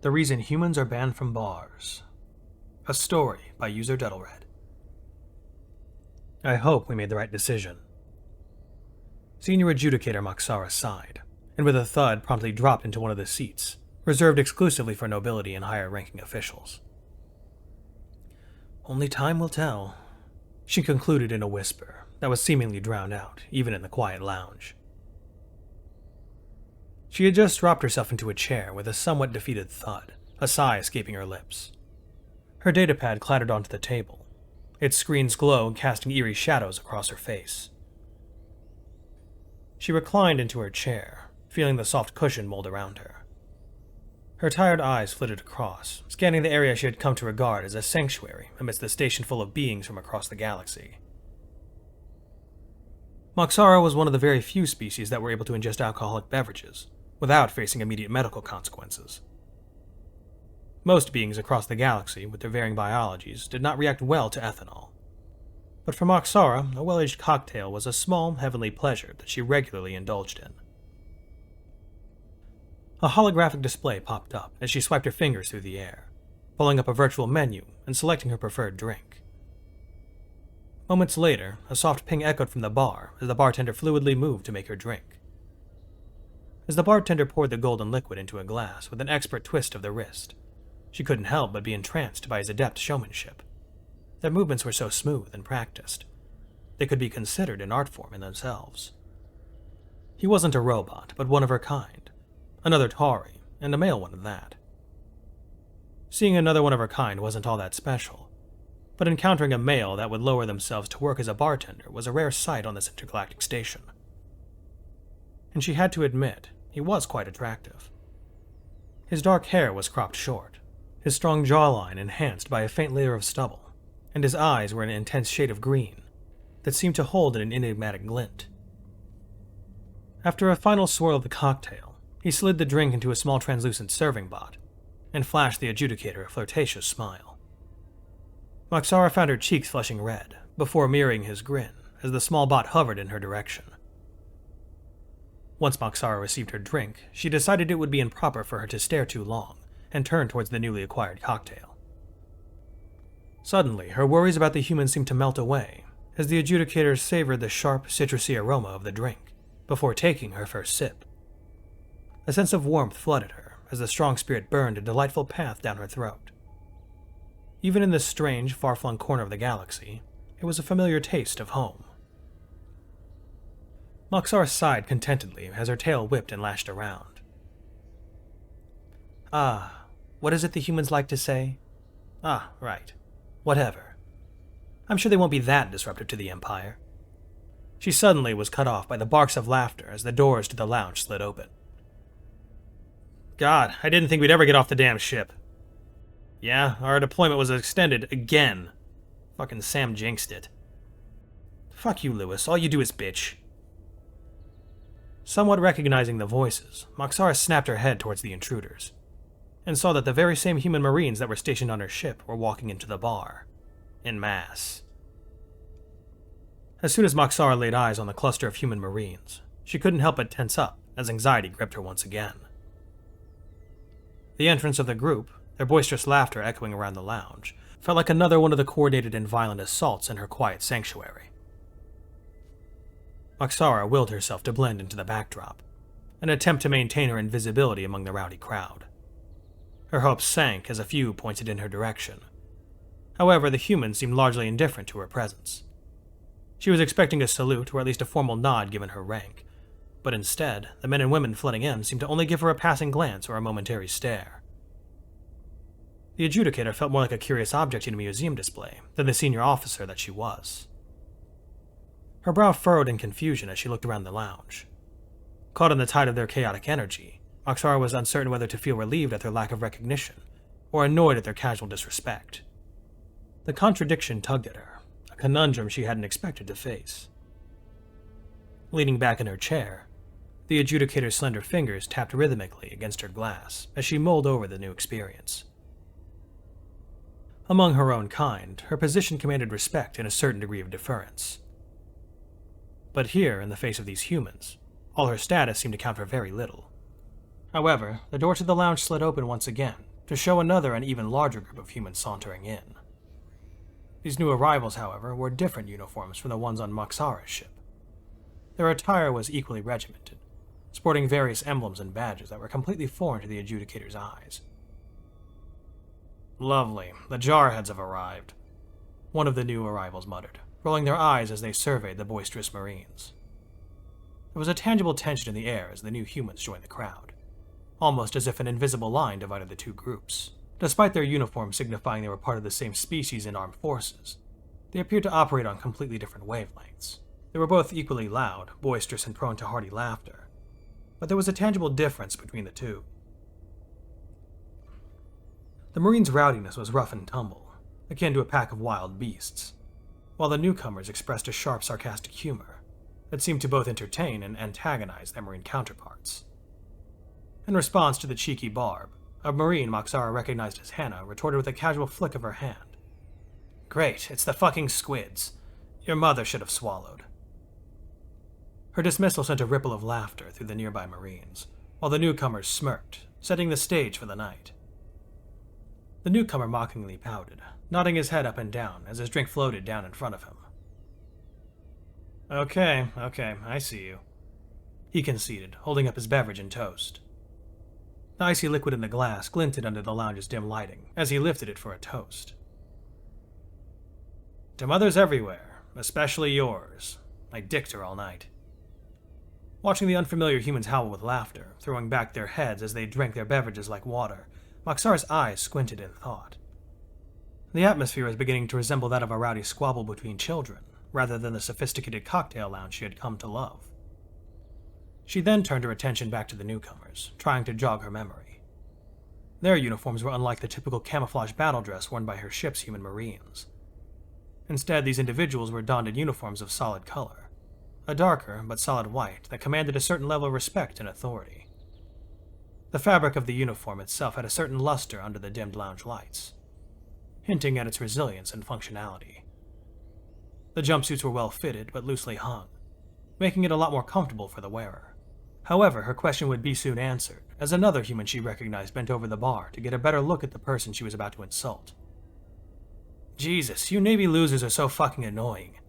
The Reason Humans Are Banned from Bars. A story by user duddlered. I hope we made the right decision. Senior adjudicator Moxara sighed, and with a thud promptly dropped into one of the seats, reserved exclusively for nobility and higher-ranking officials. Only time will tell, she concluded in a whisper that was seemingly drowned out, even in the quiet lounge. She had just dropped herself into a chair with a somewhat defeated thud, a sigh escaping her lips. Her datapad clattered onto the table, its screen's glow casting eerie shadows across her face. She reclined into her chair, feeling the soft cushion mold around her. Her tired eyes flitted across, scanning the area she had come to regard as a sanctuary amidst the station full of beings from across the galaxy. Moxara was one of the very few species that were able to ingest alcoholic beverages, without facing immediate medical consequences. Most beings across the galaxy, with their varying biologies, did not react well to ethanol. But for Moxara, a well-aged cocktail was a small, heavenly pleasure that she regularly indulged in. A holographic display popped up as she swiped her fingers through the air, pulling up a virtual menu and selecting her preferred drink. Moments later, a soft ping echoed from the bar as the bartender fluidly moved to make her drink. As the bartender poured the golden liquid into a glass with an expert twist of the wrist, she couldn't help but be entranced by his adept showmanship. Their movements were so smooth and practiced, they could be considered an art form in themselves. He wasn't a robot, but one of her kind, another Tari, and a male one at that. Seeing another one of her kind wasn't all that special, but encountering a male that would lower themselves to work as a bartender was a rare sight on this intergalactic station. And she had to admit, he was quite attractive. His dark hair was cropped short, his strong jawline enhanced by a faint layer of stubble, and his eyes were an intense shade of green that seemed to hold an enigmatic glint. After a final swirl of the cocktail, he slid the drink into a small translucent serving bot and flashed the adjudicator a flirtatious smile. Moxara found her cheeks flushing red before mirroring his grin as the small bot hovered in her direction. Once Moxara received her drink, she decided it would be improper for her to stare too long, and turned towards the newly acquired cocktail. Suddenly, her worries about the human seemed to melt away, as the adjudicator savored the sharp, citrusy aroma of the drink, before taking her first sip. A sense of warmth flooded her, as the strong spirit burned a delightful path down her throat. Even in this strange, far-flung corner of the galaxy, it was a familiar taste of home. Moxara sighed contentedly as her tail whipped and lashed around. Ah, what is it the humans like to say? Ah, right. Whatever. I'm sure they won't be that disruptive to the Empire. She suddenly was cut off by the barks of laughter as the doors to the lounge slid open. God, I didn't think we'd ever get off the damn ship. Yeah, our deployment was extended again. Fucking Sam jinxed it. Fuck you, Lewis. All you do is bitch. Somewhat recognizing the voices, Moxara snapped her head towards the intruders, and saw that the very same human marines that were stationed on her ship were walking into the bar, en masse. As soon as Moxara laid eyes on the cluster of human marines, she couldn't help but tense up as anxiety gripped her once again. The entrance of the group, their boisterous laughter echoing around the lounge, felt like another one of the coordinated and violent assaults in her quiet sanctuary. Moxara willed herself to blend into the backdrop, an attempt to maintain her invisibility among the rowdy crowd. Her hopes sank as a few pointed in her direction. However, the humans seemed largely indifferent to her presence. She was expecting a salute or at least a formal nod given her rank, but instead, the men and women flooding in seemed to only give her a passing glance or a momentary stare. The adjudicator felt more like a curious object in a museum display than the senior officer that she was. Her brow furrowed in confusion as she looked around the lounge. Caught in the tide of their chaotic energy, Moxara was uncertain whether to feel relieved at their lack of recognition, or annoyed at their casual disrespect. The contradiction tugged at her, a conundrum she hadn't expected to face. Leaning back in her chair, the adjudicator's slender fingers tapped rhythmically against her glass as she mulled over the new experience. Among her own kind, her position commanded respect and a certain degree of deference. But here, in the face of these humans, all her status seemed to count for very little. However, the door to the lounge slid open once again, to show another and even larger group of humans sauntering in. These new arrivals, however, wore different uniforms from the ones on Moxara's ship. Their attire was equally regimented, sporting various emblems and badges that were completely foreign to the adjudicator's eyes. "Lovely, the jarheads have arrived," one of the new arrivals muttered, rolling their eyes as they surveyed the boisterous Marines. There was a tangible tension in the air as the new humans joined the crowd, almost as if an invisible line divided the two groups. Despite their uniforms signifying they were part of the same species in armed forces, they appeared to operate on completely different wavelengths. They were both equally loud, boisterous, and prone to hearty laughter, but there was a tangible difference between the two. The Marines' rowdiness was rough and tumble, akin to a pack of wild beasts, while the newcomers expressed a sharp, sarcastic humor that seemed to both entertain and antagonize their Marine counterparts. In response to the cheeky barb, a Marine Moxara recognized as Hannah retorted with a casual flick of her hand. "Great, it's the fucking squids. Your mother should have swallowed." Her dismissal sent a ripple of laughter through the nearby Marines, while the newcomers smirked, setting the stage for the night. The newcomer mockingly pouted, nodding his head up and down as his drink floated down in front of him. Okay, I see you," he conceded, holding up his beverage and toast. The icy liquid in the glass glinted under the lounge's dim lighting as he lifted it for a toast. "To mothers everywhere, especially yours. I dicked her all night." Watching the unfamiliar humans howl with laughter, throwing back their heads as they drank their beverages like water, Moxara's eyes squinted in thought. The atmosphere was beginning to resemble that of a rowdy squabble between children, rather than the sophisticated cocktail lounge she had come to love. She then turned her attention back to the newcomers, trying to jog her memory. Their uniforms were unlike the typical camouflage battle dress worn by her ship's human Marines. Instead, these individuals were donned in uniforms of solid color, a darker but solid white that commanded a certain level of respect and authority. The fabric of the uniform itself had a certain luster under the dimmed lounge lights, hinting at its resilience and functionality. The jumpsuits were well fitted but loosely hung, making it a lot more comfortable for the wearer. However, her question would be soon answered, as another human she recognized bent over the bar to get a better look at the person she was about to insult. "Jesus, you Navy losers are so fucking annoying.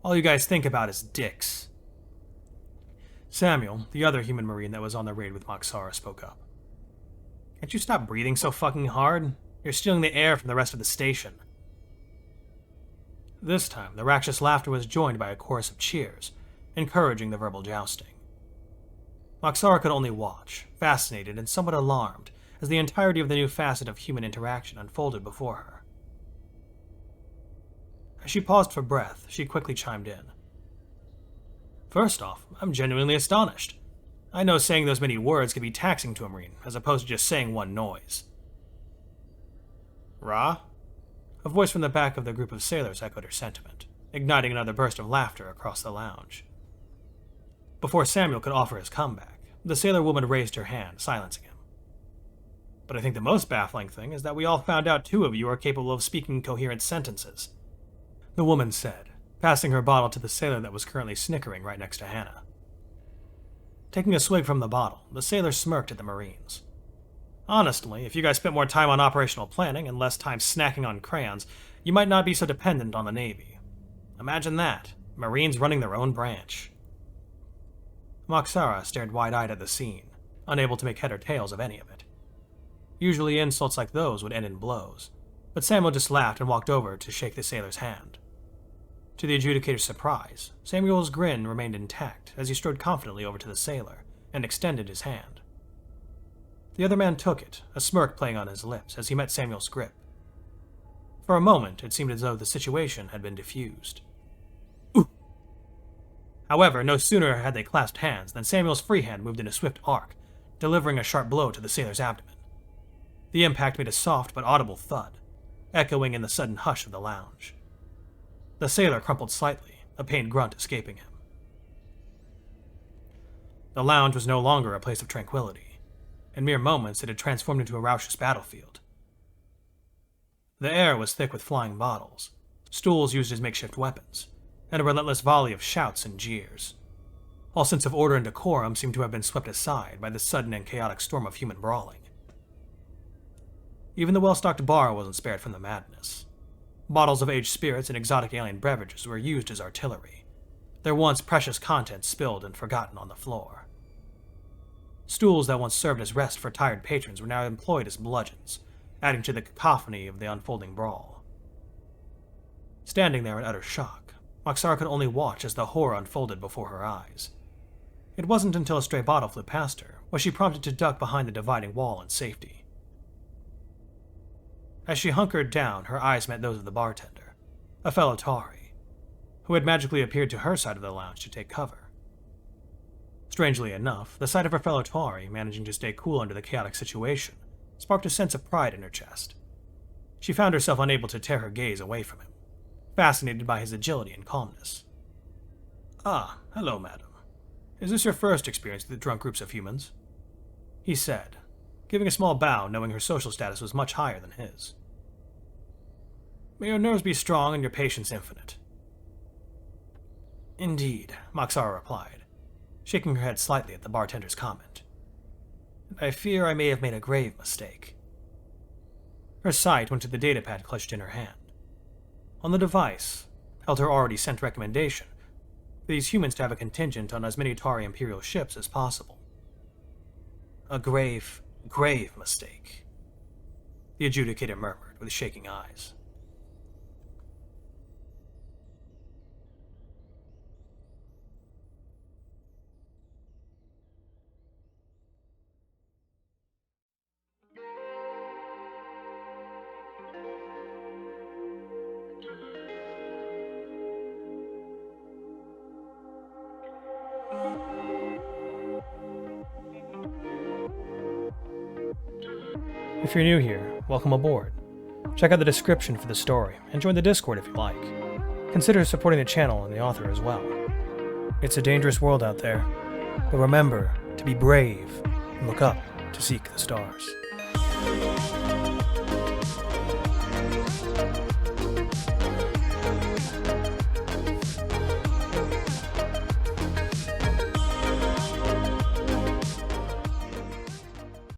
All you guys think about is dicks." Samuel, the other human Marine that was on the raid with Moxara, spoke up. "Can't you stop breathing so fucking hard? You're stealing the air from the rest of the station." This time, the raucous laughter was joined by a chorus of cheers, encouraging the verbal jousting. Moxara could only watch, fascinated and somewhat alarmed, as the entirety of the new facet of human interaction unfolded before her. As she paused for breath, she quickly chimed in. "First off, I'm genuinely astonished. I know saying those many words can be taxing to a Marine, as opposed to just saying one noise." "Ra?" A voice from the back of the group of sailors echoed her sentiment, igniting another burst of laughter across the lounge. Before Samuel could offer his comeback, the sailor woman raised her hand, silencing him. "But I think the most baffling thing is that we all found out 2 of you are capable of speaking coherent sentences," the woman said, passing her bottle to the sailor that was currently snickering right next to Hannah. Taking a swig from the bottle, the sailor smirked at the Marines. "Honestly, if you guys spent more time on operational planning and less time snacking on crayons, you might not be so dependent on the Navy. Imagine that, Marines running their own branch." Moxara stared wide-eyed at the scene, unable to make head or tails of any of it. Usually insults like those would end in blows, but Samuel just laughed and walked over to shake the sailor's hand. To the adjudicator's surprise, Samuel's grin remained intact as he strode confidently over to the sailor and extended his hand. The other man took it, a smirk playing on his lips as he met Samuel's grip. For a moment, it seemed as though the situation had been diffused. "Ooh!" However, no sooner had they clasped hands than Samuel's free hand moved in a swift arc, delivering a sharp blow to the sailor's abdomen. The impact made a soft but audible thud, echoing in the sudden hush of the lounge. The sailor crumpled slightly, a pained grunt escaping him. The lounge was no longer a place of tranquility. In mere moments, it had transformed into a raucous battlefield. The air was thick with flying bottles, stools used as makeshift weapons, and a relentless volley of shouts and jeers. All sense of order and decorum seemed to have been swept aside by the sudden and chaotic storm of human brawling. Even the well-stocked bar wasn't spared from the madness. Bottles of aged spirits and exotic alien beverages were used as artillery, their once precious contents spilled and forgotten on the floor. Stools that once served as rest for tired patrons were now employed as bludgeons, adding to the cacophony of the unfolding brawl. Standing there in utter shock, Moxara could only watch as the horror unfolded before her eyes. It wasn't until a stray bottle flew past her was she prompted to duck behind the dividing wall in safety. As she hunkered down, her eyes met those of the bartender, a fellow Tari, who had magically appeared to her side of the lounge to take cover. Strangely enough, the sight of her fellow Tari managing to stay cool under the chaotic situation sparked a sense of pride in her chest. She found herself unable to tear her gaze away from him, fascinated by his agility and calmness. "Ah, hello, madam. Is this your first experience with drunk groups of humans?" he said, giving a small bow, knowing her social status was much higher than his. "May your nerves be strong and your patience infinite." "Indeed," Moxara replied, shaking her head slightly at the bartender's comment. "I fear I may have made a grave mistake." Her sight went to the datapad clutched in her hand. On the device held her already sent recommendation for these humans to have a contingent on as many Tari Imperial ships as possible. "A grave mistake," the adjudicator murmured with shaking eyes. If you're new here, welcome aboard. Check out the description for the story, and join the Discord if you like. Consider supporting the channel and the author as well. It's a dangerous world out there, but remember to be brave and look up to seek the stars.